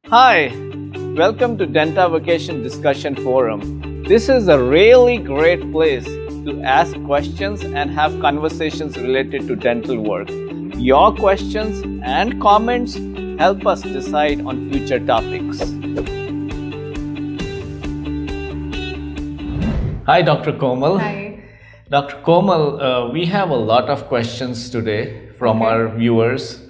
Hi, welcome to Denta Vacation Discussion Forum. This is a really great place to ask questions and have conversations related to dental work. Your questions and comments help us decide on future topics. Hi, Dr. Komal. Hi. Dr. Komal, we have a lot of questions today from our viewers.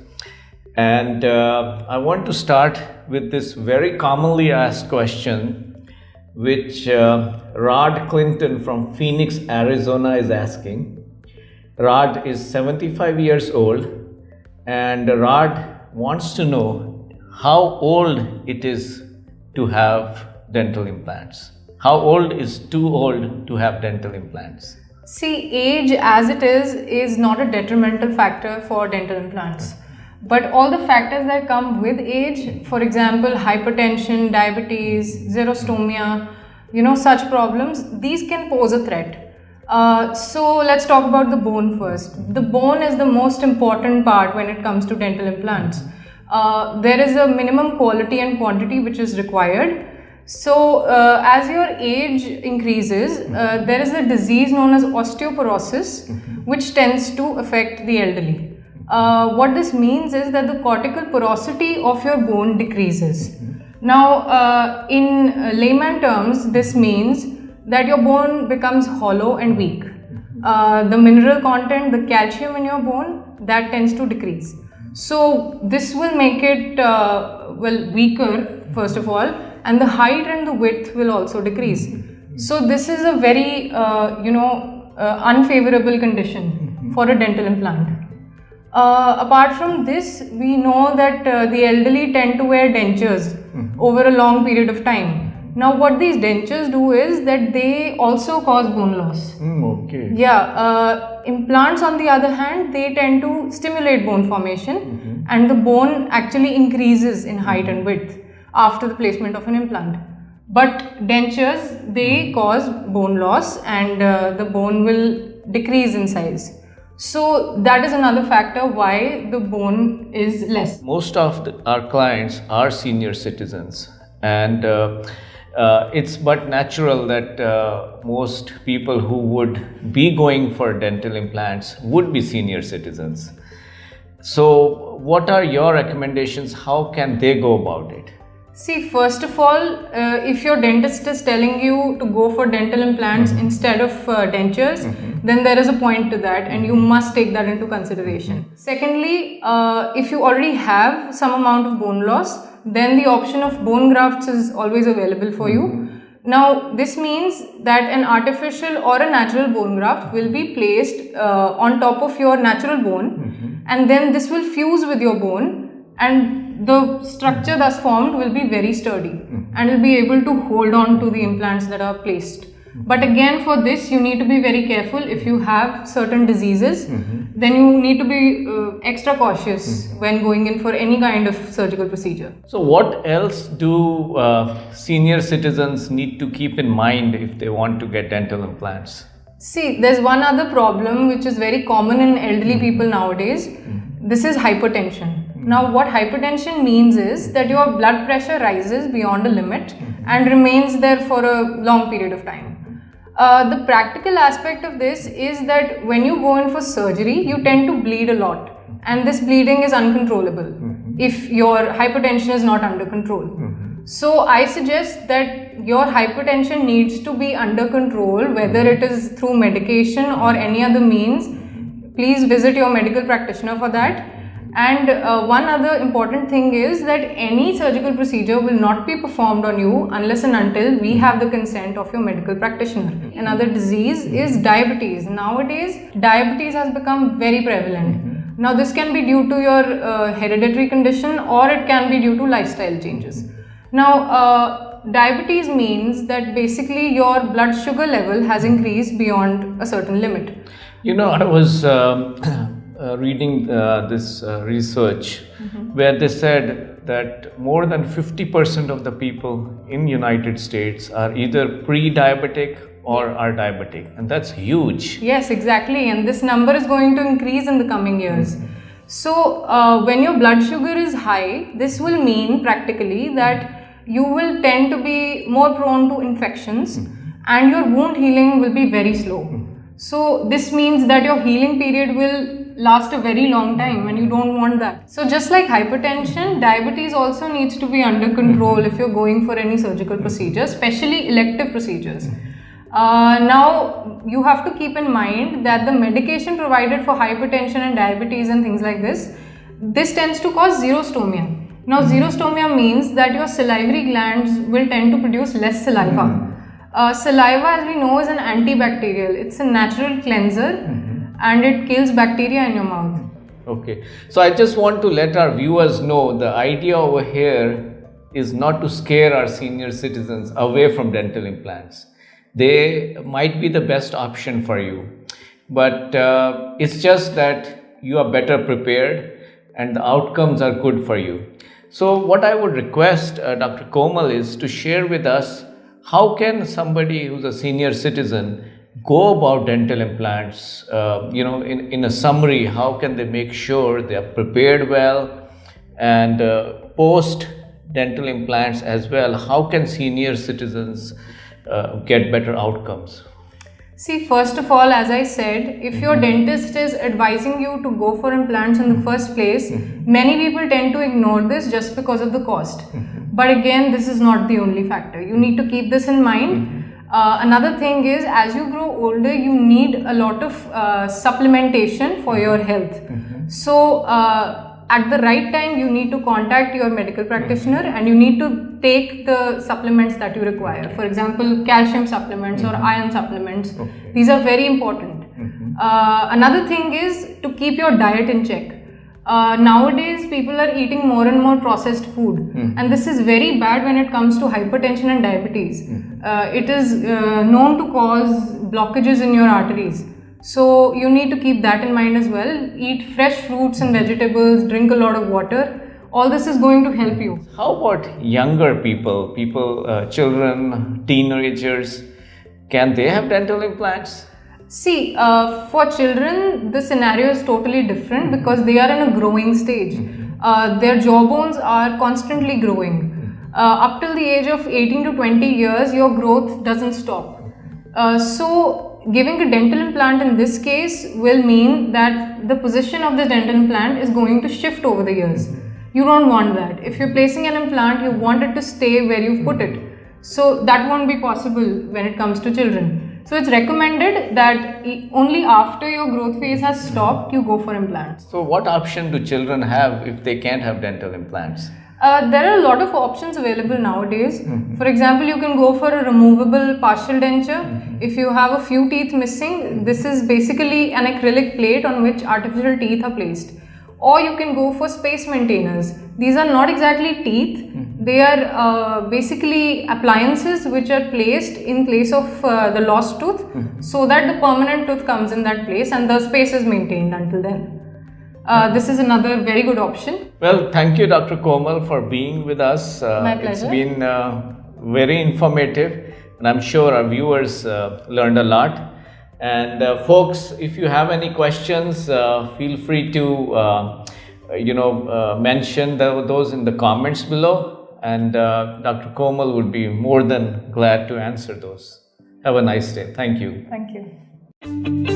And I want to start with this very commonly asked question, which Rod Clinton from Phoenix, Arizona is asking. Rod is 75 years old, and Rod wants to know how old it is to have dental implants. How old is too old to have dental implants? See, age as it is not a detrimental factor for dental implants. But all the factors that come with age, for example, hypertension, diabetes, xerostomia, such problems, these can pose a threat. So let's talk about the bone first. The bone is the most important part when it comes to dental implants. There is a minimum quality and quantity which is required. So as your age increases, there is a disease known as osteoporosis, which tends to affect the elderly. What this means is that the cortical porosity of your bone decreases. Now, in layman terms, this means that your bone becomes hollow and weak. The mineral content, the calcium in your bone, that tends to decrease. So, this will make it weaker, first of all, and the height and the width will also decrease. So, this is a very, unfavorable condition for a dental implant. Apart from this, we know that the elderly tend to wear dentures over a long period of time. Now, what these dentures do is that they also cause bone loss. Okay. Yeah, implants on the other hand, they tend to stimulate bone formation and the bone actually increases in height and width after the placement of an implant. But dentures, they cause bone loss and the bone will decrease in size. So that is another factor why the bone is less. Most of our clients are senior citizens, and it's but natural that most people who would be going for dental implants would be senior citizens. So what are your recommendations? How can they go about it? See, first of all, if your dentist is telling you to go for dental implants instead of dentures, then there is a point to that and you must take that into consideration. Secondly, if you already have some amount of bone loss, then the option of bone grafts is always available for you. Now, this means that an artificial or a natural bone graft will be placed on top of your natural bone, and then this will fuse with your bone, and the structure thus formed will be very sturdy and will be able to hold on to the implants that are placed. But again, for this you need to be very careful. If you have certain diseases, then you need to be extra cautious when going in for any kind of surgical procedure. So what else do senior citizens need to keep in mind if they want to get dental implants? See, there's one other problem which is very common in elderly people nowadays. This is hypertension. Now, what hypertension means is that your blood pressure rises beyond a limit and remains there for a long period of time. The practical aspect of this is that when you go in for surgery, you tend to bleed a lot, and this bleeding is uncontrollable if your hypertension is not under control. So, I suggest that your hypertension needs to be under control, whether it is through medication or any other means. Please visit your medical practitioner for that. And one other important thing is that any surgical procedure will not be performed on you unless and until we have the consent of your medical practitioner. Another disease is diabetes. Nowadays, diabetes has become very prevalent. Now, this can be due to your hereditary condition, or it can be due to lifestyle changes. Now, diabetes means that basically your blood sugar level has increased beyond a certain limit. I was reading this research where they said that more than 50% of the people in United States are either pre-diabetic or are diabetic, and that's huge. Yes, exactly, and this number is going to increase in the coming years. So when your blood sugar is high, this will mean practically that you will tend to be more prone to infections and your wound healing will be very slow. So this means that your healing period will last a very long time and you don't want that. So just like hypertension, diabetes also needs to be under control if you're going for any surgical procedure, especially elective procedures. Now you have to keep in mind that the medication provided for hypertension and diabetes and things like this tends to cause xerostomia. Now xerostomia means that your salivary glands will tend to produce less saliva. Saliva, as we know, is an antibacterial. It's a natural cleanser and it kills bacteria in your mouth. Okay, so I just want to let our viewers know the idea over here is not to scare our senior citizens away from dental implants. They might be the best option for you, but it's just that you are better prepared and the outcomes are good for you. So what I would request Dr. Komal is to share with us, how can somebody who's a senior citizen go about dental implants? In a summary, how can they make sure they are prepared well, and post dental implants as well, how can senior citizens get better outcomes? See, first of all, as I said, if your dentist is advising you to go for implants in the first place, many people tend to ignore this just because of the cost. But again, this is not the only factor. You need to keep this in mind. Another thing is, as you grow older, you need a lot of supplementation for your health. So at the right time, you need to contact your medical practitioner and you need to take the supplements that you require. For example, calcium supplements or iron supplements. These are very important. Another thing is to keep your diet in check. Nowadays, people are eating more and more processed food, and this is very bad when it comes to hypertension and diabetes. It is known to cause blockages in your arteries. So you need to keep that in mind as well. Eat fresh fruits and vegetables, drink a lot of water. All this is going to help you. How about younger people, children, teenagers? Can they have dental implants? See, for children, the scenario is totally different because they are in a growing stage. Their jawbones are constantly growing. Up till the age of 18 to 20 years, your growth doesn't stop. So giving a dental implant in this case will mean that the position of the dental implant is going to shift over the years. You don't want that. If you're placing an implant, you want it to stay where you've put it. So that won't be possible when it comes to children. So it's recommended that only after your growth phase has stopped, you go for implants. So what option do children have if they can't have dental implants? There are a lot of options available nowadays. For example, you can go for a removable partial denture. If you have a few teeth missing, this is basically an acrylic plate on which artificial teeth are placed. Or you can go for space maintainers. These are not exactly teeth. They are basically appliances which are placed in place of the lost tooth so that the permanent tooth comes in that place and the space is maintained until then. This is another very good option. Well, thank you, Dr. Komal, for being with us. My pleasure. It's been very informative, and I'm sure our viewers learned a lot. And folks, if you have any questions, feel free to mention those in the comments below, and Dr. Komal would be more than glad to answer those. Have a nice day. Thank you. Thank you.